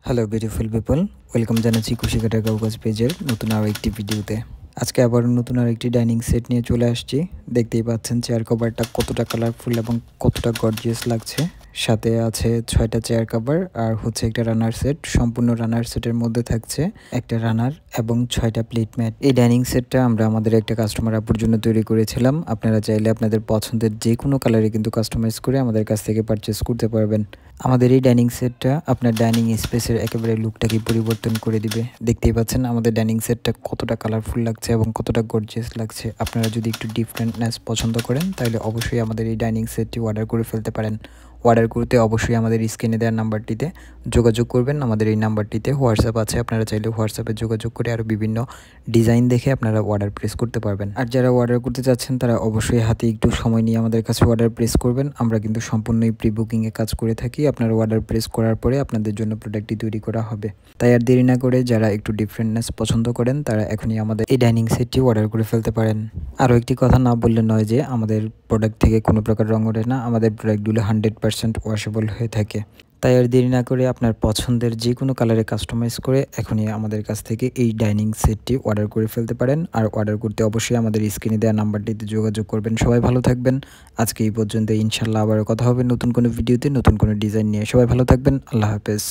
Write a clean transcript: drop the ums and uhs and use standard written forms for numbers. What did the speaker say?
Hello beautiful people, welcome জানাচ্ছি খুশি কাটার কাগজ পেজের নতুন আরও একটি ভিডিওতে। আজকে আবার নতুন আরেকটি ডাইনিং সেট নিয়ে চলে আসছি। দেখতেই পাচ্ছেন চেয়ার কভারটা কতটা কালারফুল এবং কতটা গর্জিয়াস লাগছে। সাথে আছে 6টা চেয়ার কভার আর হচ্ছে একটা রানার সেট। সম্পূর্ণ রানার সেটের মধ্যে থাকছে একটা রানার এবং 6টা প্লেট ম্যাট। এই ডাইনিং সেটটা আমরা আমাদের একটা কাস্টমার আপুর জন্য তৈরি করেছিলাম। আপনারা চাইলে আপনাদের পছন্দের যে কোনো কালারে কিন্তু কাস্টমাইজ করে আমাদের কাছ থেকে পারচেস করতে পারবেন। আমাদের এই ডাইনিং সেটটা আপনার ডাইনিং স্পেসের একেবারে লুকটাকে পরিবর্তন করে দিবে। দেখতেই পাচ্ছেন আমাদের ডাইনিং সেটটা কতটা কালারফুল লাগছে এবং কতটা গর্জিয়াস লাগছে। আপনারা যদি একটু ডিফারেন্টনেস পছন্দ করেন তাহলে অবশ্যই আমাদের এই ডাইনিং সেটটি অর্ডার করে ফেলতে পারেন। অর্ডার করতে অবশ্যই আমাদের স্ক্রিনে দেওয়ার নাম্বারটিতে যোগাযোগ করবেন। আমাদের এই নাম্বারটিতে হোয়াটসঅ্যাপ আছে, আপনারা চাইলে হোয়াটসঅ্যাপে যোগাযোগ করে আরও বিভিন্ন ডিজাইন দেখে আপনারা অর্ডার প্লেস করতে পারবেন। আর যারা অর্ডার করতে চাচ্ছেন তারা অবশ্যই হাতে একটু সময় নিয়ে আমাদের কাছে অর্ডার প্লেস করবেন। আমরা কিন্তু সম্পূর্ণই প্রি বুকিংয়ে কাজ করে থাকি। আপনারা অর্ডার প্লেস করার পরে আপনাদের জন্য প্রোডাক্টটি তৈরি করা হবে। তাই আর দেরি না করে যারা একটু ডিফারেন্টনেস পছন্দ করেন তারা এখনই আমাদের এই ডাইনিং সেটটি অর্ডার করে ফেলতে পারেন। আরও একটি কথা না বললে নয় যে আমাদের প্রোডাক্ট থেকে কোনো প্রকার রং ওঠে না। আমাদের প্রোডাক্টগুলো 100% ওয়াশেবল হয়ে থাকে। তাই আর দেরি না করে আপনার পছন্দের যে কোনো কালারে কাস্টমাইজ করে এখনই আমাদের কাছ থেকে এই ডাইনিং সেটটি অর্ডার করে ফেলতে পারেন। আর অর্ডার করতে অবশ্যই আমাদের স্ক্রিনে দেওয়া নাম্বারটিতে যোগাযোগ করবেন। সবাই ভালো থাকবেন। আজকে এই পর্যন্ত, ইনশাল্লাহ আবারও কথা হবে নতুন কোনো ভিডিওতে নতুন কোনো ডিজাইন নিয়ে। সবাই ভালো থাকবেন। আল্লাহ হাফেজ।